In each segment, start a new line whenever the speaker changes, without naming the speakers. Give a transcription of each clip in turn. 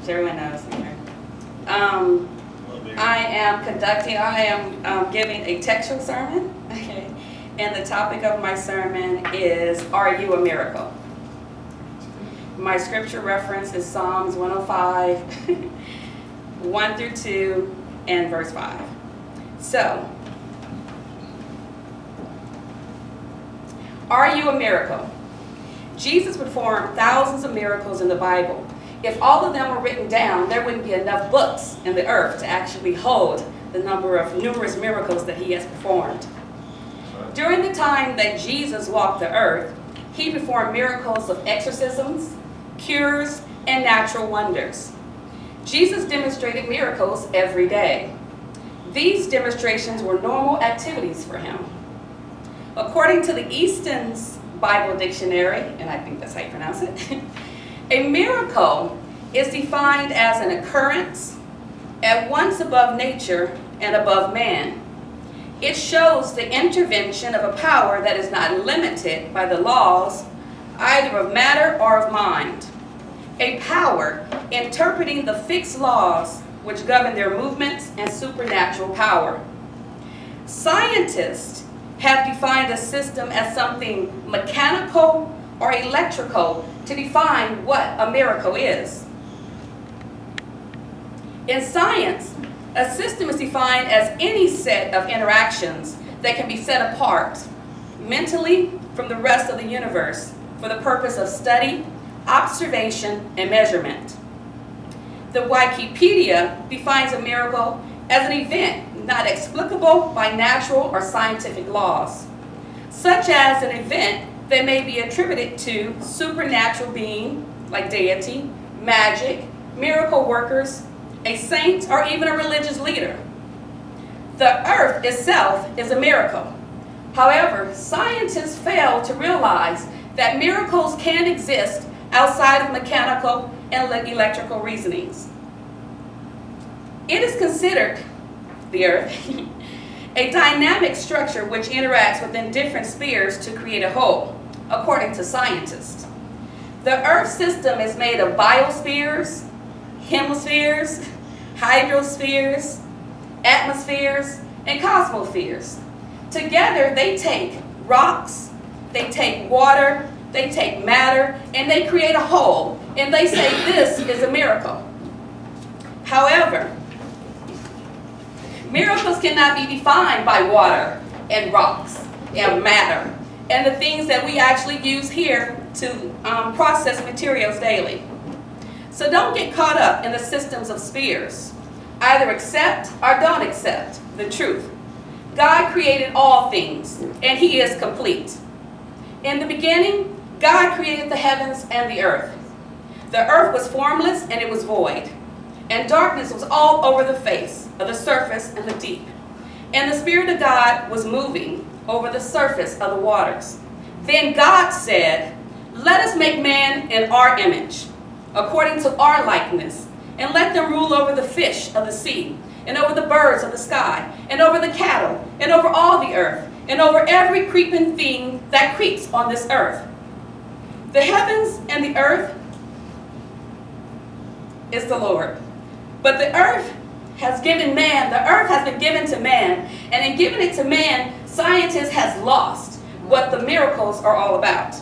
Everyone knows. I am giving a textual sermon, okay, and the topic of my sermon is, Are You a Miracle? My scripture reference is Psalms 105, 1 through 2, and verse 5. So, are you a miracle? Jesus performed thousands of miracles in the Bible. If all of them were written down, there wouldn't be enough books in the earth to actually hold the number of numerous miracles that he has performed. During the time that Jesus walked the earth, he performed miracles of exorcisms, cures, and natural wonders. Jesus demonstrated miracles every day. These demonstrations were normal activities for him. According to the Easton's Bible Dictionary, and I think that's how you pronounce it, a miracle is defined as an occurrence at once above nature and above man. It shows the intervention of a power that is not limited by the laws either of matter or of mind. A power interpreting the fixed laws which govern their movements and supernatural power. Scientists have defined a system as something mechanical or electrical to define what a miracle is. In science, a system is defined as any set of interactions that can be set apart mentally from the rest of the universe for the purpose of study, observation, and measurement. The Wikipedia defines a miracle as an event not explicable by natural or scientific laws, such as an event that may be attributed to supernatural being, like deity, magic, miracle workers, a saint, or even a religious leader. The earth itself is a miracle. However, scientists fail to realize that miracles can exist outside of mechanical and electrical reasonings. It is considered, the earth, a dynamic structure which interacts within different spheres to create a whole, according to scientists. The Earth system is made of biospheres, hemispheres, hydrospheres, atmospheres, and cosmospheres. Together they take rocks, they take water, they take matter, and they create a whole, and they say this is a miracle. However, miracles cannot be defined by water and rocks and matter and the things that we actually use here to process materials daily. So don't get caught up in the systems of spheres. Either accept or don't accept the truth. God created all things, and he is complete. In the beginning, God created the heavens and the earth. The earth was formless and it was void, and darkness was all over the face of the surface and the deep. And the Spirit of God was moving over the surface of the waters. Then God said, "Let us make man in our image, according to our likeness, and let them rule over the fish of the sea, and over the birds of the sky, and over the cattle, and over all the earth, and over every creeping thing that creeps on this earth." The heavens and the earth is the Lord. But the earth has given man, the earth has been given to man, and in giving it to man, scientists has lost what the miracles are all about.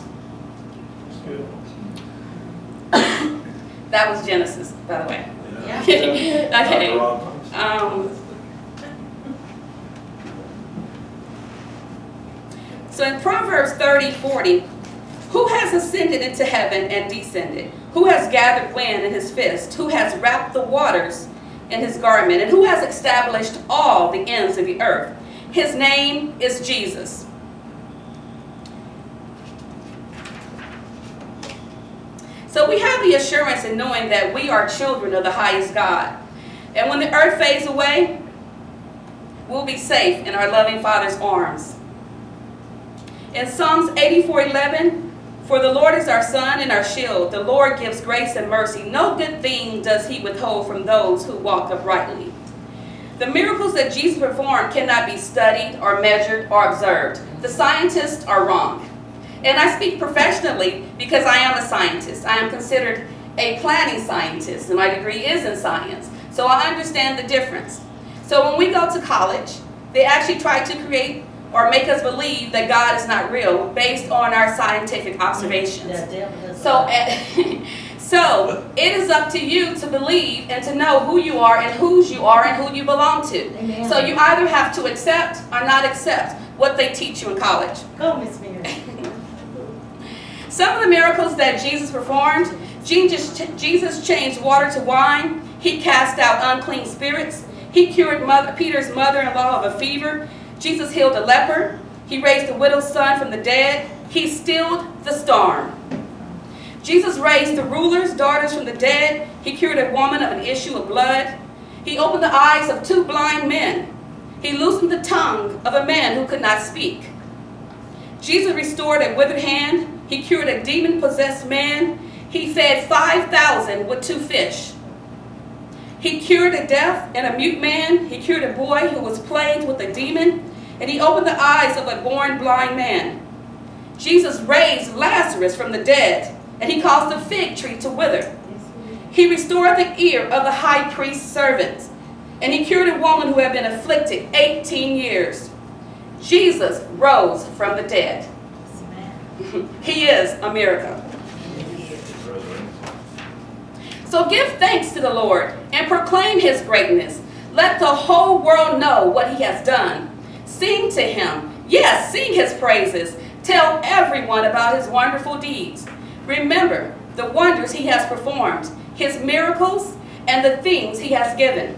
That was Genesis, by the way.
Yeah.
Okay. So in Proverbs 30:40, who has ascended into heaven and descended? Who has gathered wind in his fist? Who has wrapped the waters in his garment? And who has established all the ends of the earth? His name is Jesus. So we have the assurance in knowing that we are children of the highest God. And when the earth fades away, we'll be safe in our loving Father's arms. In Psalms 84:11, for the Lord is our sun and our shield. The Lord gives grace and mercy. No good thing does he withhold from those who walk uprightly. The miracles that Jesus performed cannot be studied or measured or observed. The scientists are wrong. And I speak professionally because I am a scientist. I am considered a planning scientist, and my degree is in science. So I understand the difference. So when we go to college, they actually try to create or make us believe that God is not real based on our scientific observations. So, so it is up to you to believe and to know who you are and whose you are and who you belong to.
Amen.
So you either have to accept or not accept what they teach you in college.
Go, Miss Mary.
Some of the miracles that Jesus performed, Jesus changed water to wine. He cast out unclean spirits. He cured Peter's mother-in-law of a fever. Jesus healed a leper. He raised the widow's son from the dead. He stilled the storm. Jesus raised the ruler's daughters from the dead. He cured a woman of an issue of blood. He opened the eyes of 2 blind men. He loosened the tongue of a man who could not speak. Jesus restored a withered hand. He cured a demon-possessed man. He fed 5,000 with 2 fish. He cured a deaf and a mute man. He cured a boy who was plagued with a demon. And he opened the eyes of a born blind man. Jesus raised Lazarus from the dead, and he caused the fig tree to wither. He restored the ear of the high priest's servant, and he cured a woman who had been afflicted 18 years. Jesus rose from the dead. He is a miracle. So give thanks to the Lord and proclaim his greatness. Let the whole world know what he has done. Sing to him. Yes, sing his praises. Tell everyone about his wonderful deeds. Remember the wonders he has performed, his miracles, and the things he has given.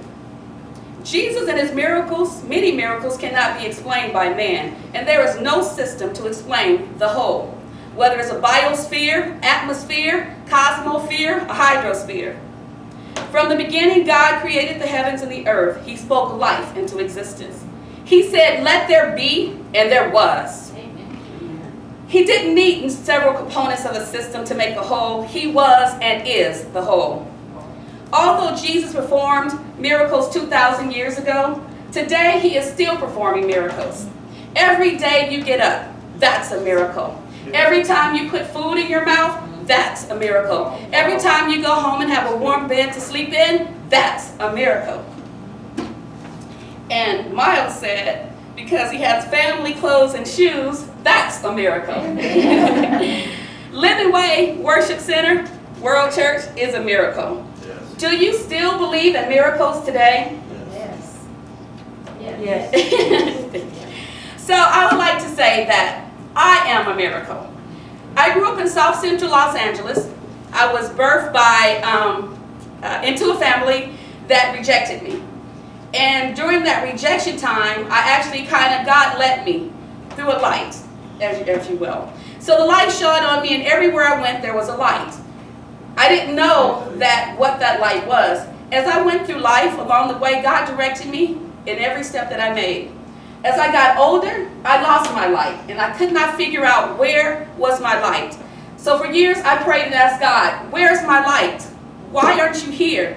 Jesus and his miracles, many miracles, cannot be explained by man, and there is no system to explain the whole, whether it's a biosphere, atmosphere, cosmosphere, a hydrosphere. From the beginning, God created the heavens and the earth. He spoke life into existence. He said, "Let there be," and there was. He didn't need several components of a system to make a whole. He was and is the whole. Although Jesus performed miracles 2,000 years ago, today he is still performing miracles. Every day you get up, that's a miracle. Every time you put food in your mouth, that's a miracle. Every time you go home and have a warm bed to sleep in, that's a miracle. And Miles said, because he has family clothes and shoes, that's a miracle. Living Way Worship Center, World Church, is a miracle. Yes. Do you still believe in miracles today?
Yes.
Yes. So I would like to say that I am a miracle. I grew up in South Central Los Angeles. I was birthed into a family that rejected me. And during that rejection time, I actually God led me through a light, if you will. So the light shone on me, and everywhere I went, there was a light. I didn't know what that light was. As I went through life, along the way, God directed me in every step that I made. As I got older, I lost my light, and I could not figure out where was my light. So for years, I prayed and asked God, "Where's my light? Why aren't you here?"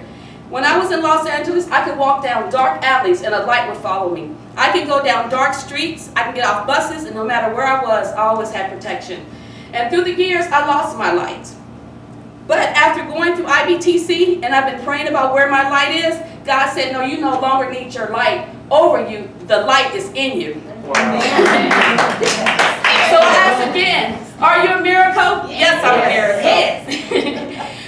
When I was in Los Angeles, I could walk down dark alleys and a light would follow me. I could go down dark streets, I could get off buses, and no matter where I was, I always had protection. And through the years, I lost my light. But after going through IBTC, and I've been praying about where my light is, God said, "No, you no longer need your light over you. The light is in you." Wow. So I ask again, are you a miracle? Yes, I'm a miracle.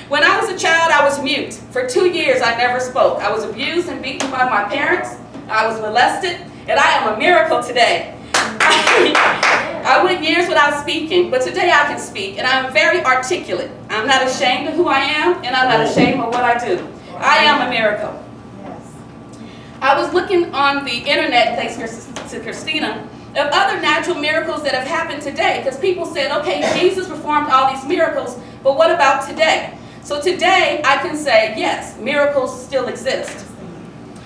When I was a child, I was mute. For 2 years, I never spoke. I was abused and beaten by my parents. I was molested, and I am a miracle today. I went years without speaking, but today I can speak, and I'm very articulate. I'm not ashamed of who I am, and I'm not ashamed of what I do. I am a miracle. I was looking on the internet, thanks to Christina, of other natural miracles that have happened today, because people said, okay, Jesus performed all these miracles, but what about today? So today, I can say, yes, miracles still exist.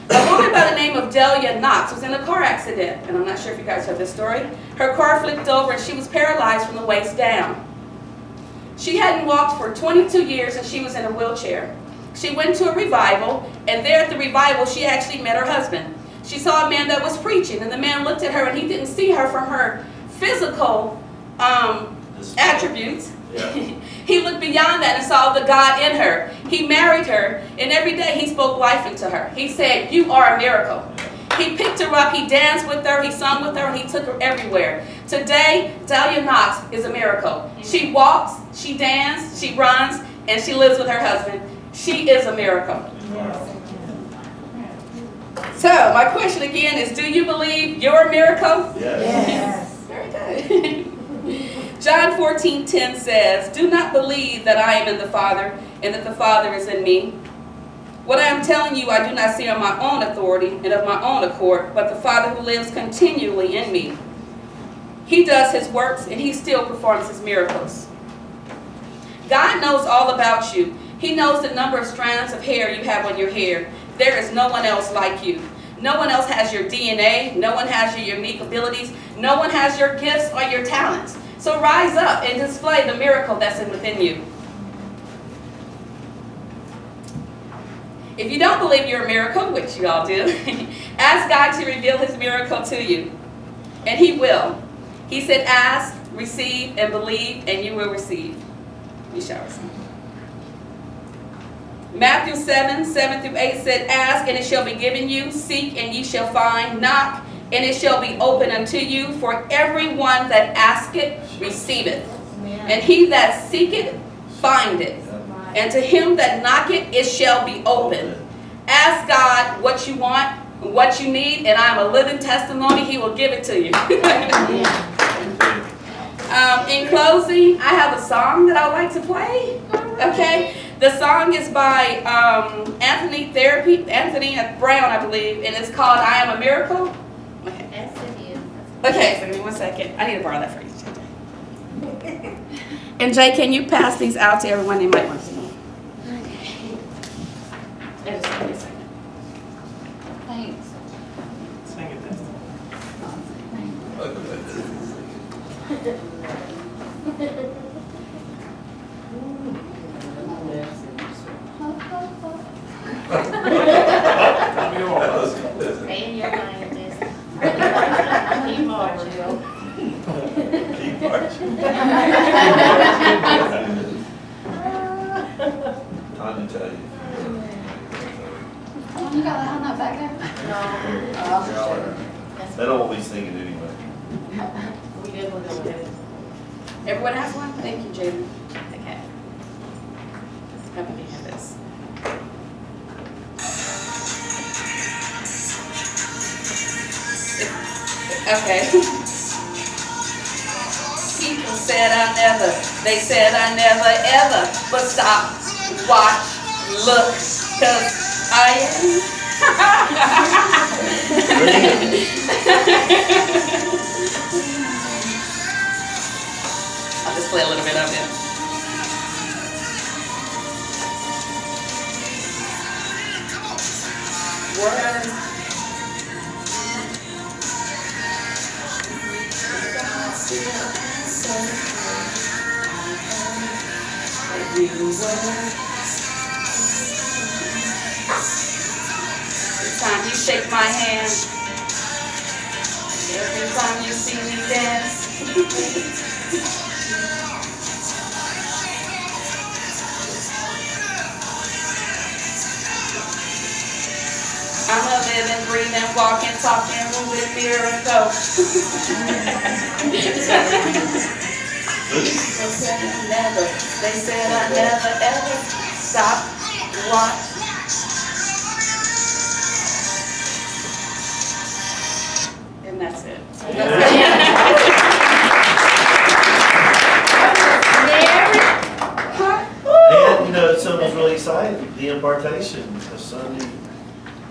A woman by the name of Delia Knox was in a car accident, and I'm not sure if you guys heard this story. Her car flipped over, and she was paralyzed from the waist down. She hadn't walked for 22 years, and she was in a wheelchair. She went to a revival, and there at the revival, she actually met her husband. She saw a man that was preaching, and the man looked at her, and he didn't see her from her physical attributes.
Yeah.
He looked beyond that and saw the God in her. He married her, and every day he spoke life into her. He said, "You are a miracle." He picked her up, he danced with her, he sung with her, and he took her everywhere. Today, Dahlia Knox is a miracle. She walks, she dances, she runs, and she lives with her husband. She is a miracle. So, my question again is, do you believe you're a miracle?
Yes.
Very good. John 14:10 says, "Do not believe that I am in the Father and that the Father is in me. What I am telling you, I do not say on my own authority and of my own accord, but the Father who lives continually in me. He does his works and he still performs his miracles." God knows all about you. He knows the number of strands of hair you have on your hair. There is no one else like you. No one else has your DNA. No one has your unique abilities. No one has your gifts or your talents. So rise up and display the miracle that's within you. If you don't believe you're a miracle, which you all do, ask God to reveal his miracle to you. And he will. He said, ask, receive, and believe, and you will receive. You shall receive. Matthew 7:7-8 said, ask, and it shall be given you. Seek, and ye shall find. Knock, and it shall be open unto you. For everyone that asketh, receiveth. And he that seeketh, findeth. And to him that knocketh, it shall be open. Ask God what you want, what you need, and I'm a living testimony. He will give it to you. In closing, I have a song that I would like to play. Okay, the song is by Anthony Brown, I believe, and it's called "I Am a Miracle." Okay.
Yes, it is.
Okay, so give me 1 second. I need to borrow that for you. And Jay, can you pass these out to everyone? They might want to know. Okay. Just give me a second.
Thanks.
Sing it this time.
Stay in your lane, just keep marching.
Keep marching. Time to tell you.
You got that not back there? No.
They don't want me singing anyway.
We good, we'll go with it.
Everyone has one? Thank you, Jaden. Okay. Let me have this. Okay. People said they said I never ever, but stop, watch, look, 'cause I am. I'll just play a little bit of it. Words. Every time you shake my hand, every time you see me dance, I'm a living, breathing, walking, talking, moving miracle. They said I never ever stop, watch. And that's it.
And someone's really excited. The impartation of Sunday,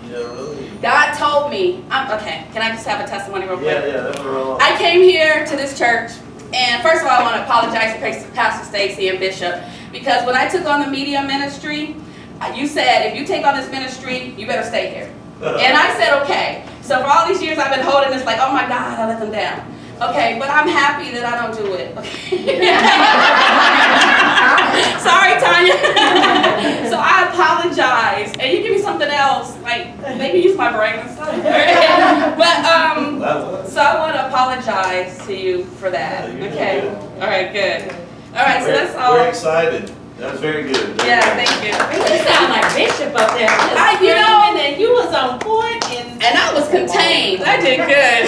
really.
God told me, okay, can I just have a testimony real quick?
Yeah, that was real.
I came here to this church, and first of all, I want to apologize to Pastor Stacy and Bishop, because when I took on the media ministry, you said, if you take on this ministry, you better stay here. And I said, okay. So for all these years, I've been holding this like, oh my God, I let them down. Okay, but I'm happy that I don't do it. Okay. Sorry, Tanya. So I apologize. And you give me something else, like maybe use my brain and stuff. But so I want to apologize to you for that. Okay. All right, good. All right, so that's all.
We're excited. That was very good. Very
Yeah,
good.
thank you.
You sound like Bishop up there.
You know-
And you was on point and.
And I was contained. I did good.